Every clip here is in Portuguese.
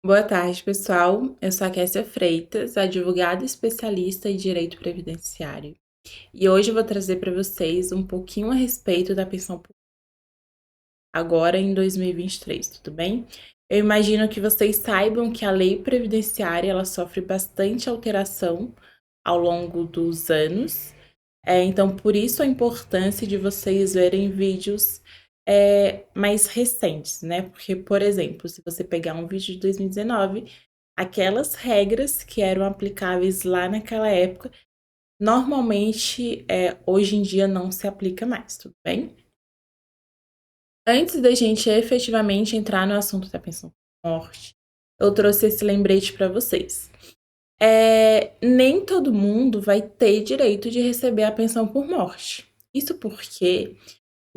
Boa tarde, pessoal. Eu sou a Kessia Freitas, advogada especialista em direito previdenciário. E hoje eu vou trazer para vocês um pouquinho a respeito da pensão agora em 2023, tudo bem? Eu imagino que vocês saibam que a lei previdenciária ela sofre bastante alteração ao longo dos anos. Então, por isso a importância de vocês verem vídeos mais recentes, né? Porque, por exemplo, se você pegar um vídeo de 2019, aquelas regras que eram aplicáveis lá naquela época, normalmente, hoje em dia não se aplica mais, tudo bem? Antes da gente efetivamente entrar no assunto da pensão por morte, eu trouxe esse lembrete para vocês. Nem todo mundo vai ter direito de receber a pensão por morte. Isso porque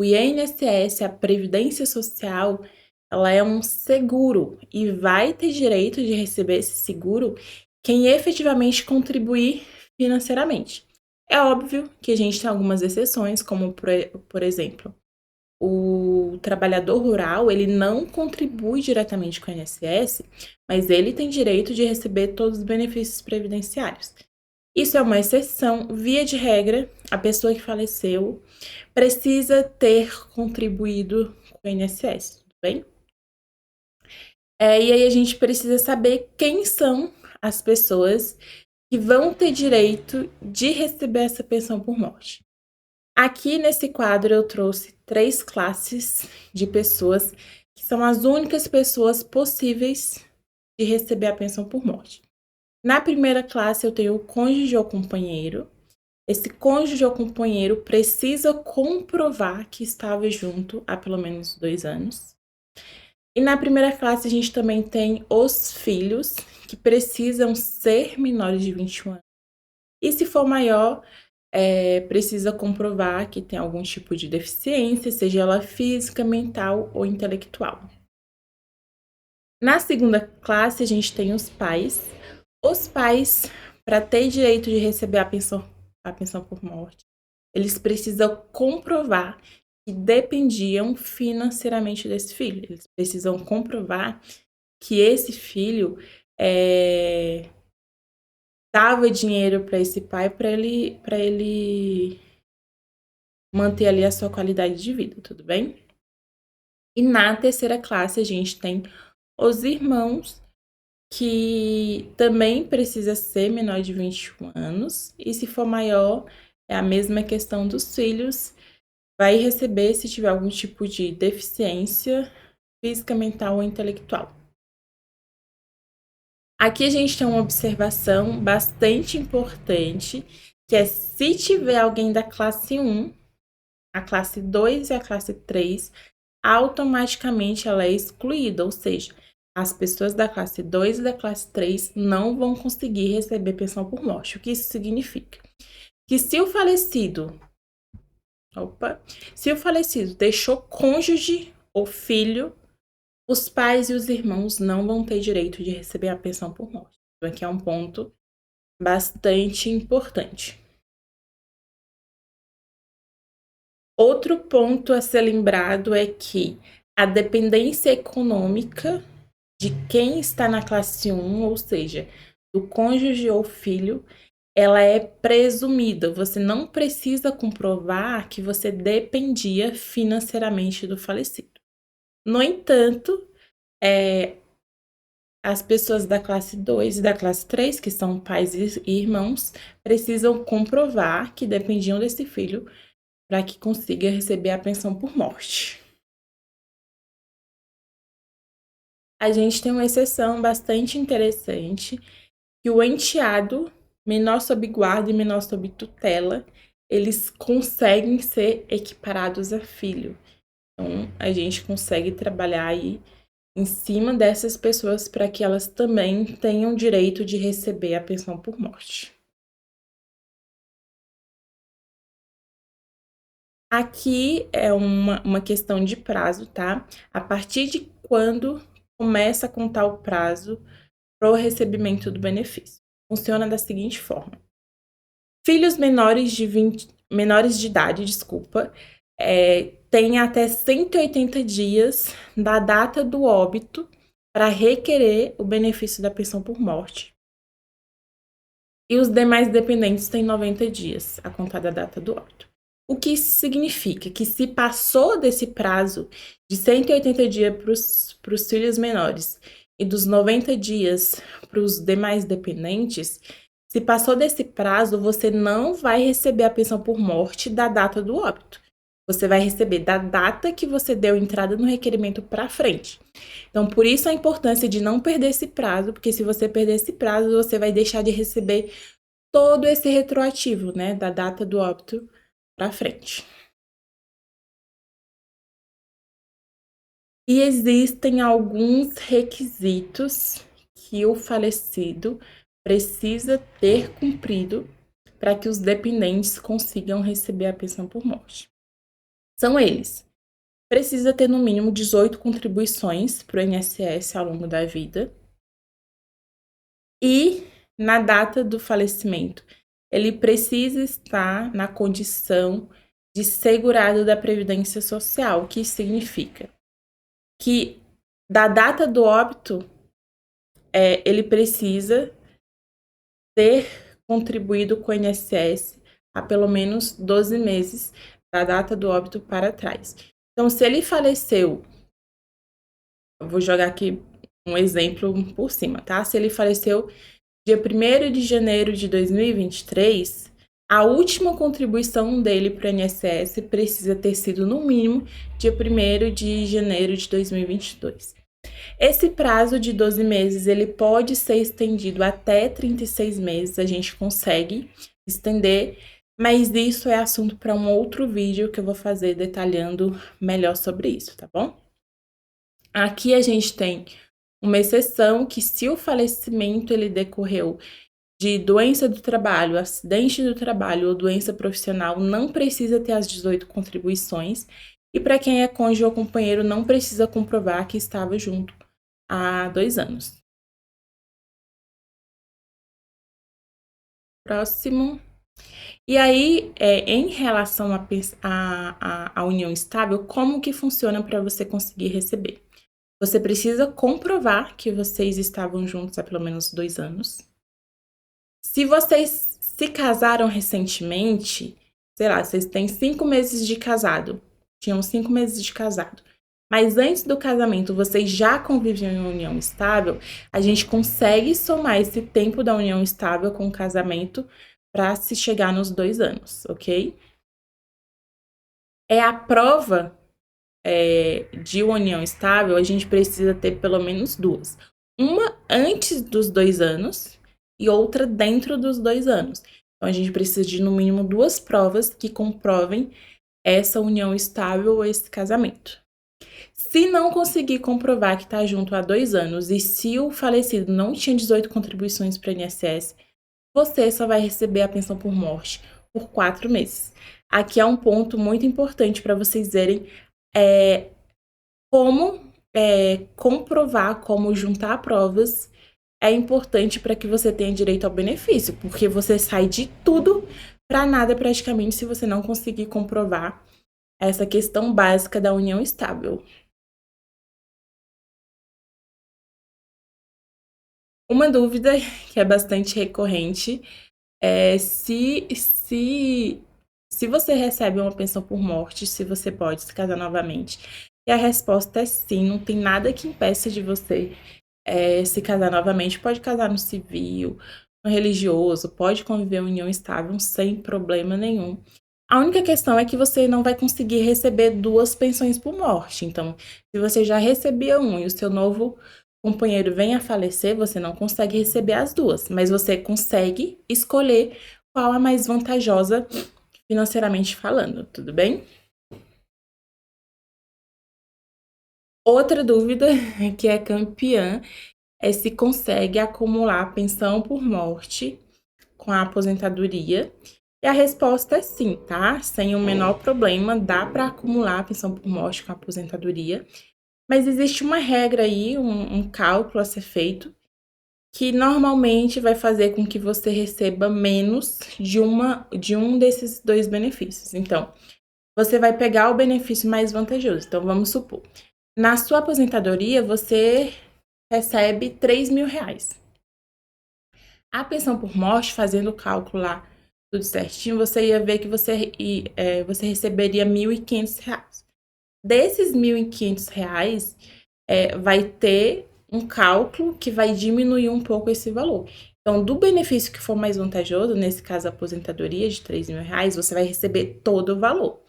o INSS, a Previdência Social, ela é um seguro e vai ter direito de receber esse seguro quem efetivamente contribuir financeiramente. É óbvio que a gente tem algumas exceções, como por exemplo, o trabalhador rural, ele não contribui diretamente com o INSS, mas ele tem direito de receber todos os benefícios previdenciários. Isso é uma exceção. Via de regra, a pessoa que faleceu precisa ter contribuído com o INSS, tudo bem? E aí a gente precisa saber quem são as pessoas que vão ter direito de receber essa pensão por morte. Aqui nesse quadro eu trouxe 3 classes de pessoas que são as únicas pessoas possíveis de receber a pensão por morte. Na primeira classe eu tenho o cônjuge ou companheiro. Esse cônjuge ou companheiro precisa comprovar que estava junto há pelo menos 2 anos. E na primeira classe a gente também tem os filhos, que precisam ser menores de 21 anos. E se for maior, precisa comprovar que tem algum tipo de deficiência, seja ela física, mental ou intelectual. Na segunda classe, a gente tem os pais. Os pais, para ter direito de receber a pensão por morte, eles precisam comprovar que dependiam financeiramente desse filho. Eles precisam comprovar que esse filho dava dinheiro para esse pai para ele manter ali a sua qualidade de vida, tudo bem? E na terceira classe a gente tem os irmãos, que também precisa ser menor de 21 anos, e se for maior, é a mesma questão dos filhos, vai receber se tiver algum tipo de deficiência física, mental ou intelectual. Aqui a gente tem uma observação bastante importante, que é se tiver alguém da classe 1, a classe 2 e a classe 3, automaticamente ela é excluída, ou seja, as pessoas da classe 2 e da classe 3 não vão conseguir receber pensão por morte. O que isso significa? Que se o falecido deixou cônjuge ou filho, os pais e os irmãos não vão ter direito de receber a pensão por morte. Então, aqui é um ponto bastante importante. Outro ponto a ser lembrado é que a dependência econômica de quem está na classe 1, ou seja, do cônjuge ou filho, ela é presumida. Você não precisa comprovar que você dependia financeiramente do falecido. No entanto, as pessoas da classe 2 e da classe 3, que são pais e irmãos, precisam comprovar que dependiam desse filho para que consiga receber a pensão por morte. A gente tem uma exceção bastante interessante, que o enteado, menor sob guarda e menor sob tutela, eles conseguem ser equiparados a filho. Então, a gente consegue trabalhar aí em cima dessas pessoas para que elas também tenham direito de receber a pensão por morte. Aqui é uma questão de prazo, tá? A partir de quando começa a contar o prazo para o recebimento do benefício? Funciona da seguinte forma. Filhos menores de idade, têm até 180 dias da data do óbito para requerer o benefício da pensão por morte. E os demais dependentes têm 90 dias, a contar da data do óbito. O que isso significa? Que se passou desse prazo de 180 dias para os filhos menores e dos 90 dias para os demais dependentes, se passou desse prazo, você não vai receber a pensão por morte da data do óbito. Você vai receber da data que você deu entrada no requerimento para frente. Então, por isso a importância de não perder esse prazo, porque se você perder esse prazo, você vai deixar de receber todo esse retroativo, né, da data do óbito para frente. E existem alguns requisitos que o falecido precisa ter cumprido para que os dependentes consigam receber a pensão por morte. São eles: precisa ter no mínimo 18 contribuições para o INSS ao longo da vida. E na data do falecimento, ele precisa estar na condição de segurado da Previdência Social, o que significa que da data do óbito, ele precisa ter contribuído com o INSS há pelo menos 12 meses da data do óbito para trás. Então, se ele faleceu, eu vou jogar aqui um exemplo por cima, tá? Se ele faleceu dia 1º de janeiro de 2023, a última contribuição dele para o INSS precisa ter sido, no mínimo, dia 1º de janeiro de 2022. Esse prazo de 12 meses, ele pode ser estendido até 36 meses, a gente consegue estender, mas isso é assunto para um outro vídeo que eu vou fazer detalhando melhor sobre isso, tá bom? Aqui a gente tem uma exceção que, se o falecimento ele decorreu de doença do trabalho, acidente do trabalho ou doença profissional, não precisa ter as 18 contribuições. E para quem é cônjuge ou companheiro, não precisa comprovar que estava junto há 2 anos. Próximo. E aí, em relação à união estável, como que funciona para você conseguir receber? Você precisa comprovar que vocês estavam juntos há pelo menos 2 anos. Se vocês se casaram recentemente, sei lá, vocês têm 5 meses de casado, tinham 5 meses de casado, mas antes do casamento vocês já conviviam em união estável, a gente consegue somar esse tempo da união estável com o casamento para se chegar nos 2 anos, ok? A prova de união estável, a gente precisa ter pelo menos 2. Uma antes dos 2 anos e outra dentro dos 2 anos. Então, a gente precisa de, no mínimo, 2 provas que comprovem essa união estável ou esse casamento. Se não conseguir comprovar que está junto há 2 anos e se o falecido não tinha 18 contribuições para o INSS, você só vai receber a pensão por morte por 4 meses. Aqui é um ponto muito importante para vocês verem como comprovar, como juntar provas é importante para que você tenha direito ao benefício, porque você sai de tudo para nada praticamente se você não conseguir comprovar essa questão básica da união estável. Uma dúvida que é bastante recorrente é se você recebe uma pensão por morte, se você pode se casar novamente. E a resposta é sim, não tem nada que impeça de você se casar novamente. Pode casar no civil, no religioso, pode conviver em união estável sem problema nenhum. A única questão é que você não vai conseguir receber 2 pensões por morte. Então, se você já recebia um e o seu novo companheiro vem a falecer, você não consegue receber as 2, mas você consegue escolher qual a mais vantajosa financeiramente falando, tudo bem? Outra dúvida que é campeã é se consegue acumular pensão por morte com a aposentadoria. E a resposta é sim, tá? Sem o menor problema, dá para acumular a pensão por morte com a aposentadoria. Mas existe uma regra aí, um cálculo a ser feito, que normalmente vai fazer com que você receba menos de um desses 2 benefícios. Então, você vai pegar o benefício mais vantajoso. Então, vamos supor, na sua aposentadoria, você recebe R$ 3.000. A pensão por morte, fazendo o cálculo lá, tudo certinho, você ia ver que você receberia R$ 1.500. Desses R$ 1.500, vai ter um cálculo que vai diminuir um pouco esse valor. Então, do benefício que for mais vantajoso, nesse caso a aposentadoria de R$ 3.000, você vai receber todo o valor.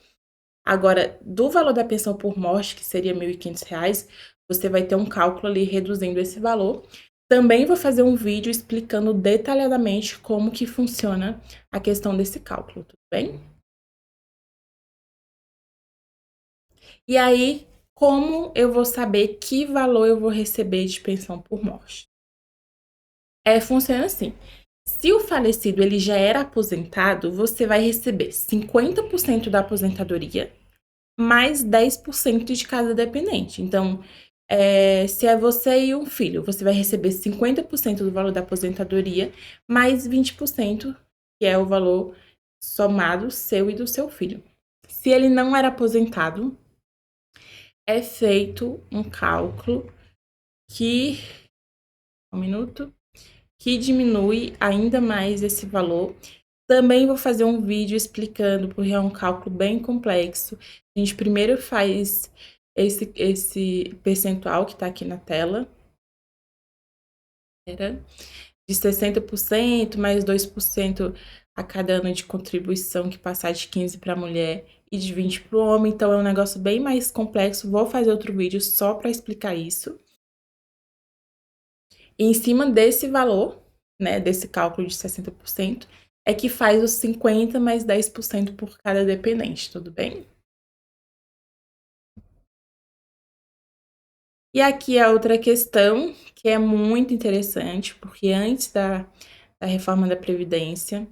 Agora, do valor da pensão por morte, que seria R$ 1.500, você vai ter um cálculo ali reduzindo esse valor. Também vou fazer um vídeo explicando detalhadamente como que funciona a questão desse cálculo, tudo bem? E aí, como eu vou saber que valor eu vou receber de pensão por morte? Funciona assim. Se o falecido ele já era aposentado, você vai receber 50% da aposentadoria mais 10% de cada dependente. Então, se é você e um filho, você vai receber 50% do valor da aposentadoria, mais 20%, que é o valor somado seu e do seu filho. Se ele não era aposentado, é feito um cálculo que. Um minuto. Que diminui ainda mais esse valor. Também vou fazer um vídeo explicando, porque é um cálculo bem complexo. A gente primeiro faz esse percentual que está aqui na tela. De 60%, mais 2% a cada ano de contribuição, que passar de 15% para a mulher e de 20% para o homem. Então, é um negócio bem mais complexo. Vou fazer outro vídeo só para explicar isso. E em cima desse valor, né, desse cálculo de 60%, é que faz os 50% mais 10% por cada dependente, tudo bem? E aqui a outra questão, que é muito interessante, porque antes da reforma da Previdência,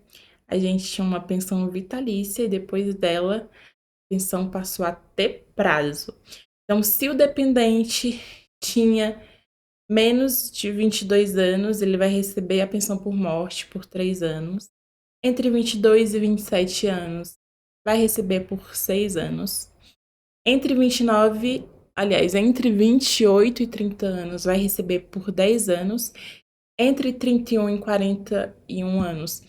a gente tinha uma pensão vitalícia e depois dela, a pensão passou a ter prazo. Então, se o dependente tinha menos de 22 anos, ele vai receber a pensão por morte por 3 anos. Entre 22 e 27 anos, vai receber por 6 anos. Entre 28 e 30 anos, vai receber por 10 anos. Entre 31 e 41 anos,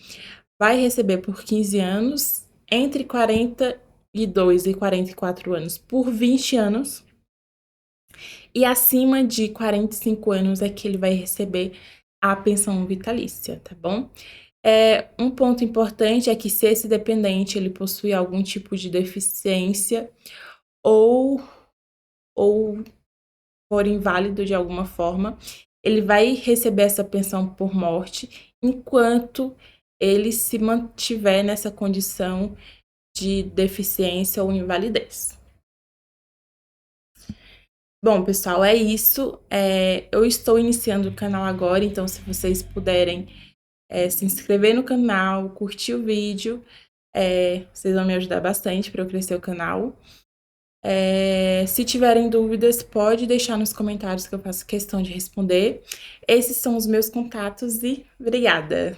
vai receber por 15 anos. Entre 42 e 44 anos, por 20 anos. E acima de 45 anos é que ele vai receber a pensão vitalícia, tá bom? Um ponto importante é que se esse dependente ele possui algum tipo de deficiência ou for inválido de alguma forma, ele vai receber essa pensão por morte enquanto ele se mantiver nessa condição de deficiência ou invalidez. Bom, pessoal, é isso. Eu estou iniciando o canal agora, então se vocês puderem se inscrever no canal, curtir o vídeo, vocês vão me ajudar bastante para eu crescer o canal. Se tiverem dúvidas, pode deixar nos comentários que eu faço questão de responder. Esses são os meus contatos e obrigada!